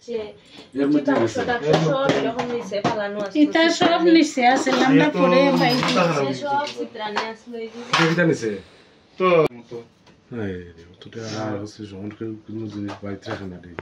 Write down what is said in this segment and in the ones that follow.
আছে, সব এরকম নিচে ফালানো আছে। এটা সব নিচে আছে, আমরা পরে পাইছি সব চিত্রানি আসলো এটা নিচে তো মতো এই তোটা আর হচ্ছে জমন করে কোনো জিনিস বাইতে রাখে না দেই।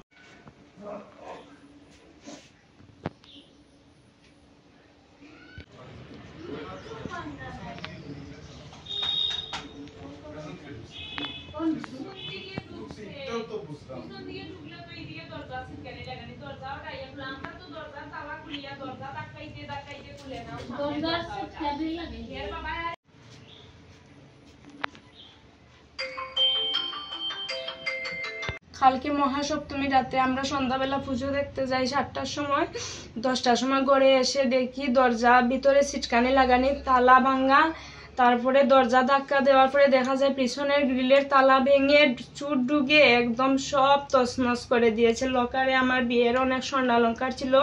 কালকে মহাসপ্তমী রাতে আমরা সন্ধ্যাবেলা পুজো দেখতে যাই 7টার সময়। 10টার সময় ঘরে এসে দেখি দরজা ভিতরে ছিটকানি লাগানি, তালা ভাঙা। তারপরে দরজা ধাক্কা দেওয়ার পরে দেখা যায় পিছনের গ্রিলের তালা ভেঙে চুট ঢুকে একদম সব তছনছ করে দিয়েছে। লকারে আমার বিয়ের অনেক স্বর্ণালঙ্কার ছিল,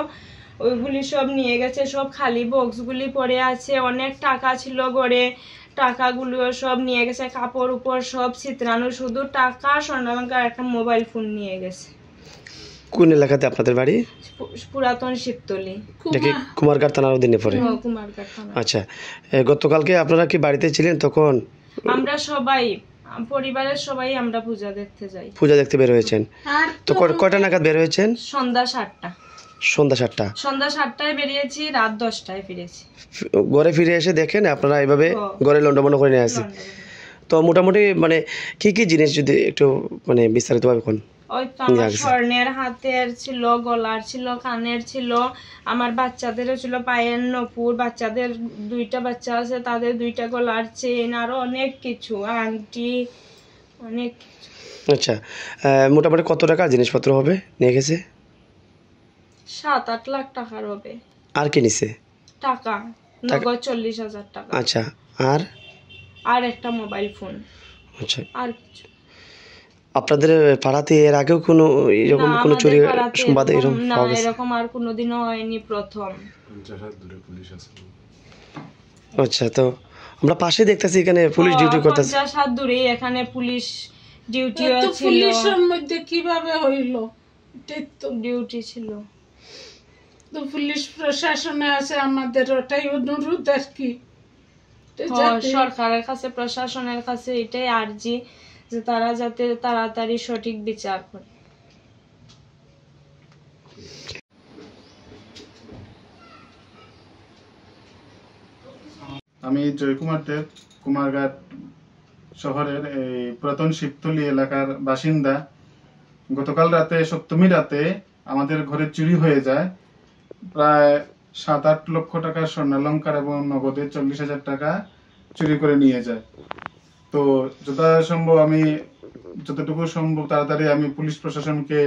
ওইগুলি সব নিয়ে গেছে। সব খালি বক্সগুলি পড়ে আছে। অনেক টাকা ছিল ঘরে, টাকাগুলো সব নিয়ে গেছে। কাপড় উপর সব ছিতরানো, শুধু টাকা, স্বর্ণালঙ্কার, একটা মোবাইল ফোন নিয়ে গেছে। কোন এলাকাতে আপনাদের বাড়ি? পুরাতন শিবতলি, কুমারঘাট থানার অধীনে পড়ে। কুমারঘাট থানা। আচ্ছা, গতকালকে আপনারা কি বাড়িতে ছিলেন তখন? আমরা সবাই, পরিবারের সবাই আমরা পূজা দেখতে যাই। পূজা দেখতে বের হয়েছেন? তো কয়টা নাগাদ বের হয়েছেন? সন্ধ্যা 7টা। সন্ধ্যা 7টা? সন্ধ্যা 7টায় বেরিয়েছি, রাত 10টায় ফিরেছি। ঘরে ফিরে এসে দেখেন আপনারা এইভাবে ঘরে লন্ডভন্ড করে নিয়ে আসি। তো মোটামুটি মানে কি কি জিনিস যদি একটু মানে বিস্তারিতভাবে কোন? ওই তো আমার স্বর্ণের হাতের ছিল, গলার ছিল, কানের ছিল, আমার বাচ্চাদেরও ছিল, পায়ের নপুর, বাচ্চাদের 2টা বাচ্চা আছে তাদের 2টা গলার চেন, আরো অনেক কিছু, আংটি, অনেক কিছু। আচ্ছা, মোটামুটি কত টাকা জিনিসপত্র হবে নিয়ে গেছে? 7-8 লাখ টাকার হবে। আর কি নিছে? টাকা নগদ 40,000 টাকা। আচ্ছা, আর একটা মোবাইল ফোন। আচ্ছা, আর কিছু? আপনাদের পাড়াতে এর আগেও কোনো এরকম কোনো চুরি সংবাদ এরকম না, এরকম আর কোনোদিনও হয়নি, প্রথম। আচ্ছা, তো আমরা পাশে দেখতেছি এখানে পুলিশ ডিউটি করতেছে। 50 হাত দূরে এখানে পুলিশ ডিউটিও ছিল। পুলিশের মধ্যে কিভাবে হইলো? তো ডিউটি ছিল। তো পুলিশ প্রশাসনে আছে, আমাদের ওটাই অনুরোধ আর কি, সরকারের কাছে, প্রশাসনের কাছে এটাই আর্জি যে তারা যাতে তাড়াতাড়ি সঠিক বিচার করে। আমি জয়কুমার দেব, কুমারঘাট শহরের এই পুরাতন শিবতলি এলাকার বাসিন্দা। গতকাল রাতে, সপ্তমী রাতে আমাদের ঘরে চুরি হয়ে যায়। প্রায় 7-8 লক্ষ টাকার স্বর্ণালঙ্কার এবং নগদে 40,000 টাকা চুরি করে নিয়ে যায়। তো যথাসম্ভব আমি যতটুকু সম্ভব তাড়াতাড়ি আমি পুলিশ প্রশাসনকে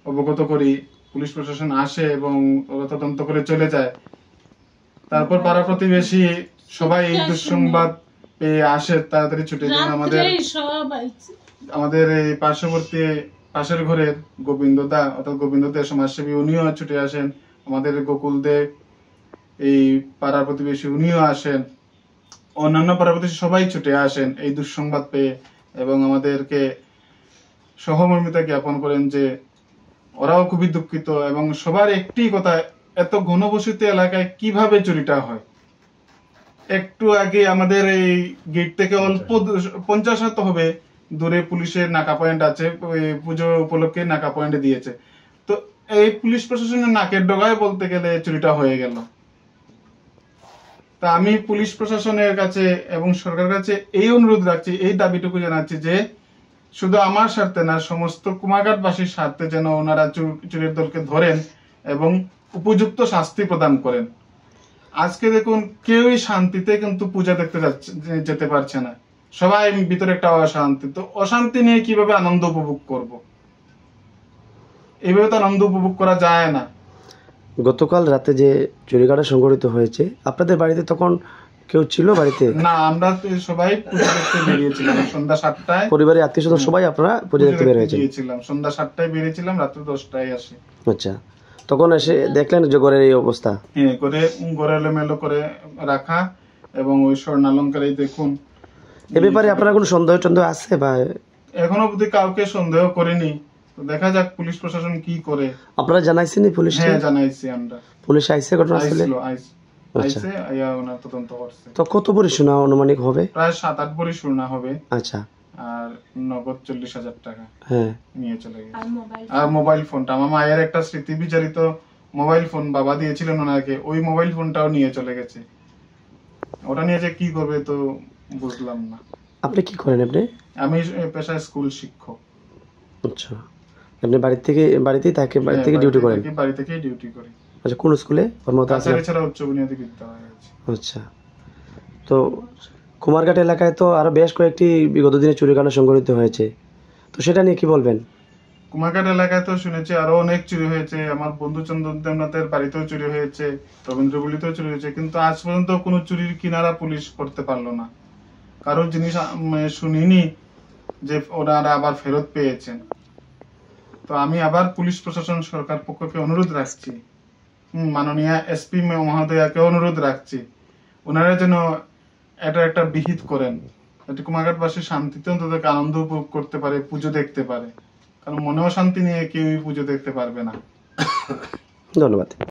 অবগত করি। পুলিশ প্রশাসন আসে এবং তদন্ত করে চলে যায়। তারপর পাড়া প্রতিবেশী সবাই এই দুঃসংবাদ পেয়ে আসে, তাড়াতাড়ি ছুটে যান। আমাদের এই পার্শ্ববর্তী পাশের ঘরের গোবিন্দদা, অর্থাৎ গোবিন্দদা সমাজসেবী, উনিও ছুটে আসেন। আমাদের গোকুল দে, এই পাড়া প্রতিবেশী, উনিও আসেন। অন্যান্য পাড়া প্রতিবেশী সবাই ছুটে আসেন এই দুঃসংবাদ পেয়ে এবং আমাদেরকে সহমর্মিতা জ্ঞাপন করেন যে ওরাও খুবই দুঃখিত। এবং সবার একটি কথা, এত ঘনবসতি এলাকায় কিভাবে চুরিটা হয়। একটু আগে আমাদের এই গেট থেকে অল্প 50 হাত হবে দূরে পুলিশের নাকা পয়েন্ট আছে, পুজো উপলক্ষে নাকা পয়েন্ট দিয়েছে। তো এই পুলিশ প্রশাসনের নাকের ডগায় বলতে গেলে চুরিটা হয়ে গেল। তা আমি পুলিশ প্রশাসনের কাছে এবং সরকারের কাছে এই অনুরোধ রাখছি, এই দাবিটুকু জানাচ্ছি যে শুধু আমার স্বার্থে না, সমস্ত কুমারঘাটবাসীর স্বার্থে যেন ওনারা চুরির দলকে ধরেন এবং উপযুক্ত শাস্তি প্রদান করেন। আজকে দেখুন, কেউই শান্তিতে কিন্তু পূজা দেখতে যেতে পারছে না, সবাই ভিতরে একটা অশান্তি। তো অশান্তি নিয়ে কিভাবে আনন্দ উপভোগ করব? এইভাবে তো আনন্দ উপভোগ করা যায় না। গতকাল রাতে যে চুরিকাটা সংঘটিত হয়েছে, আপনাদের বাড়িতে তখন কেউ ছিল বাড়িতে? না, আমরা সবাই পূজা দেখতে বেরিয়েছিলাম সন্ধ্যা 7টায়। পরিবারের আত্মীয়স্বজন সবাই আপনারা পূজা দেখতে বের হয়েছিলেন? সন্ধ্যা 7টায় বেরিয়েছিলাম, রাত্রি 10টায় আসি। আচ্ছা, তখন এসে দেখলেন যে ঘরের এই অবস্থা? হ্যাঁ, ঘরে এলোমেলো করে রাখা এবং ওই স্বর্ণালঙ্কার, এই দেখুন। এ ব্যাপারে আপনার কোনো সন্দেহ আছে? বা এখনো অবধি কাউকে সন্দেহ করিনি। তো দেখা যাক পুলিশ প্রশাসন কি করে। আপনারা জানাইছেন পুলিশ? হ্যাঁ জানাইছি আমরা। পুলিশ আইছে ঘটনাস্থলে? আইছে আইয়া ওনার তদন্ত করছে। তো কত ভরি সোনা আনুমানিক হবে? প্রায় 7-8 ভরি সোনা হবে। আচ্ছা। আর নগদ 40,000 টাকা হ্যাঁ নিয়ে চলে গেছে। আর মোবাইল ফোনটা, আমার মায়ের একটা স্মৃতি বিচারিত মোবাইল ফোন বাবা দিয়েছিলেন ওনাকে, ওই মোবাইল ফোনটাও নিয়ে চলে গেছে। ওটা নিয়ে যে কি করবে তো বুঝলাম না। আপনি কি করেন? আপনি? আমি পেশায় স্কুল শিক্ষক। আচ্ছা, আপনি বাড়িতেই ডিউটি করেন? বাড়ি থেকেই ডিউটি করি। আচ্ছা, কোন স্কুলে কর্মরত আছেন? এছাড়া উচ্চ বুনিয়াদী বিদ্যালয় আছে। আচ্ছা, তো কুমারঘাট এলাকায় তো আরো বেশ কয়েকটি বিগত দিনে চুরিকাণ্ড সংঘটিত হয়েছে, তো সেটা নিয়ে কি বলবেন? কুমারঘাট এলাকায় তো শুনেছি আরো অনেক চুরি হয়েছে। আমার বন্ধু চন্দ্রদেবনাথের বাড়িতেও চুরি হয়েছে, রবীন্দ্রপল্লীতেও চুরি হয়েছে, কিন্তু আজ পর্যন্ত কোনো চুরির কিনারা পুলিশ করতে পারলো না। কারোর জিনিস শুনিনি যে ওনারা আবার ফেরত পেয়েছেন। তো আমি আবার পুলিশ প্রশাসন সরকার পক্ষকে অনুরোধ রাখছি, মাননীয় এসপি মহোদয়াকে অনুরোধ রাখছি, ওনারা যেন এটা একটা বিহিত করেন, যাতে কুমারঘাটবাসী শান্তিতে অন্তত আনন্দ উপভোগ করতে পারে, পুজো দেখতে পারে। কারণ মনেও শান্তি নিয়ে কেউই পুজো দেখতে পারবে না। ধন্যবাদ।